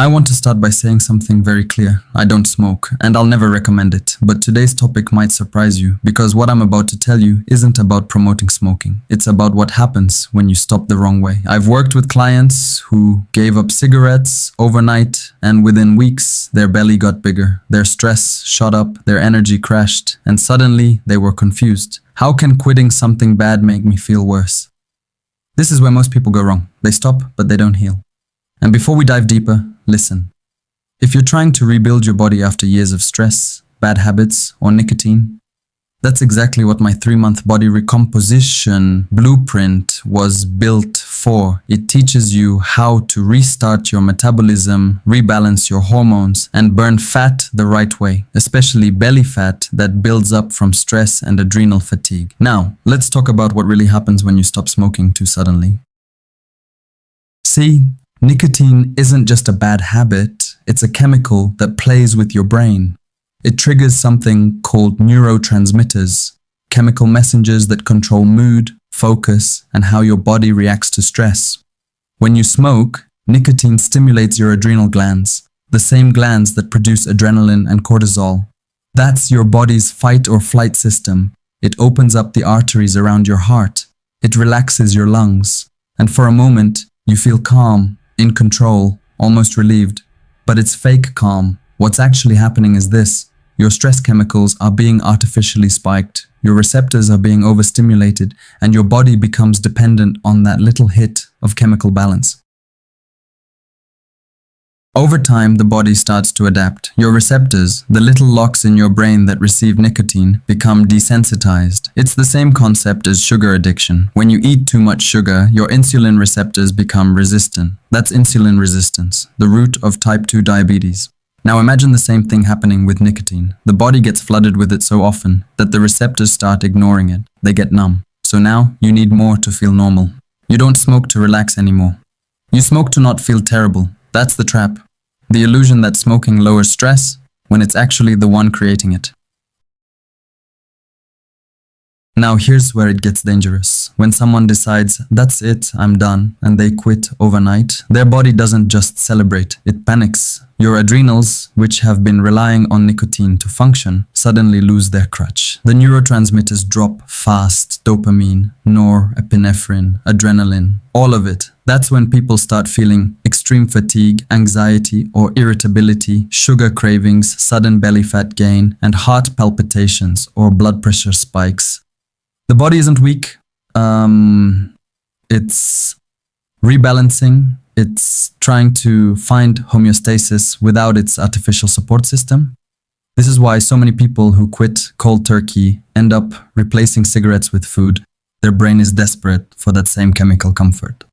I want to start by saying something very clear. I don't smoke, and I'll never recommend it. But today's topic might surprise you, because what I'm about to tell you isn't about promoting smoking. It's about what happens when you stop the wrong way. I've worked with clients who gave up cigarettes overnight, and within weeks, their belly got bigger. Their stress shot up, their energy crashed, and suddenly they were confused. How can quitting something bad make me feel worse? This is where most people go wrong. They stop, but they don't heal. And before we dive deeper, listen. If you're trying to rebuild your body after years of stress, bad habits, or nicotine, that's exactly what my 3-month body recomposition blueprint was built for. It teaches you how to restart your metabolism, rebalance your hormones, and burn fat the right way, especially belly fat that builds up from stress and adrenal fatigue. Now, let's talk about what really happens when you stop smoking too suddenly. See, nicotine isn't just a bad habit, it's a chemical that plays with your brain. It triggers something called neurotransmitters, chemical messengers that control mood, focus, and how your body reacts to stress. When you smoke, nicotine stimulates your adrenal glands, the same glands that produce adrenaline and cortisol. That's your body's fight or flight system. It opens up the arteries around your heart. It relaxes your lungs. And for a moment, you feel calm, in control, almost relieved. But it's fake calm. What's actually happening is this. Your stress chemicals are being artificially spiked. Your receptors are being overstimulated, and your body becomes dependent on that little hit of chemical balance. Over time, the body starts to adapt. Your receptors, the little locks in your brain that receive nicotine, become desensitized. It's the same concept as sugar addiction. When you eat too much sugar, your insulin receptors become resistant. That's insulin resistance, the root of type 2 diabetes. Now imagine the same thing happening with nicotine. The body gets flooded with it so often that the receptors start ignoring it. They get numb. So now you need more to feel normal. You don't smoke to relax anymore. You smoke to not feel terrible. That's the trap. The illusion that smoking lowers stress when it's actually the one creating it. Now here's where it gets dangerous. When someone decides, that's it, I'm done, and they quit overnight, their body doesn't just celebrate, it panics. Your adrenals, which have been relying on nicotine to function, suddenly lose their crutch. The neurotransmitters drop fast: dopamine, norepinephrine, adrenaline, all of it. That's when people start feeling extreme fatigue, anxiety or irritability, sugar cravings, sudden belly fat gain, and heart palpitations or blood pressure spikes. The body isn't weak. It's rebalancing. It's trying to find homeostasis without its artificial support system. This is why so many people who quit cold turkey end up replacing cigarettes with food. Their brain is desperate for that same chemical comfort.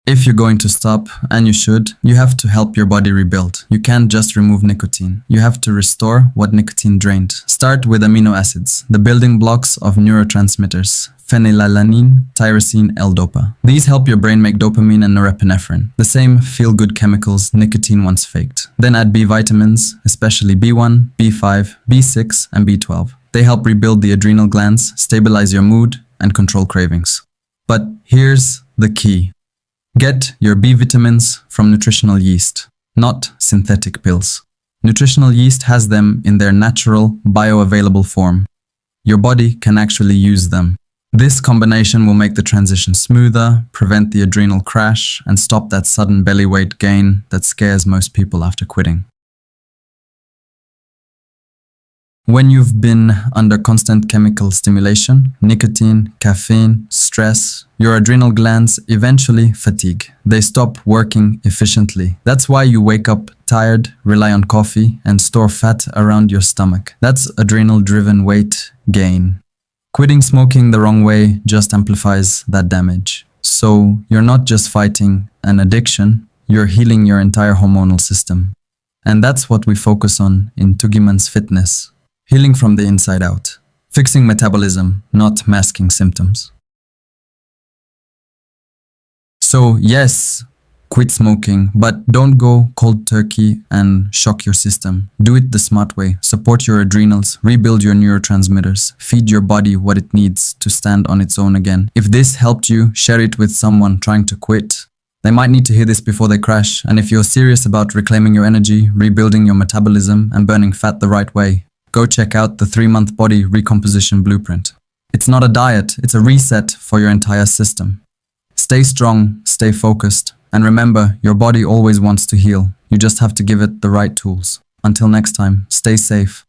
If you're going to stop, and you should, you have to help your body rebuild. You can't just remove nicotine. You have to restore what nicotine drained. Start with amino acids, the building blocks of neurotransmitters: phenylalanine, tyrosine, L-dopa. These help your brain make dopamine and norepinephrine, the same feel-good chemicals nicotine once faked. Then add B vitamins, especially B1, B5, B6, and B12. They help rebuild the adrenal glands, stabilize your mood, and control cravings. But here's the key. Get your B vitamins from nutritional yeast, not synthetic pills. Nutritional yeast has them in their natural, bioavailable form. Your body can actually use them. This combination will make the transition smoother, prevent the adrenal crash, and stop that sudden belly weight gain that scares most people after quitting. When you've been under constant chemical stimulation, nicotine, caffeine, stress, your adrenal glands eventually fatigue. They stop working efficiently. That's why you wake up tired, rely on coffee, and store fat around your stomach. That's adrenal-driven weight gain. Quitting smoking the wrong way just amplifies that damage. So you're not just fighting an addiction, you're healing your entire hormonal system. And that's what we focus on in Tugiman's fitness. Healing from the inside out. Fixing metabolism, not masking symptoms. So yes, quit smoking, but don't go cold turkey and shock your system. Do it the smart way. Support your adrenals, rebuild your neurotransmitters, feed your body what it needs to stand on its own again. If this helped you, share it with someone trying to quit. They might need to hear this before they crash, and if you're serious about reclaiming your energy, rebuilding your metabolism, and burning fat the right way, go check out the 3-month body recomposition blueprint. It's not a diet, it's a reset for your entire system. Stay strong, stay focused, and remember, your body always wants to heal. You just have to give it the right tools. Until next time, stay safe,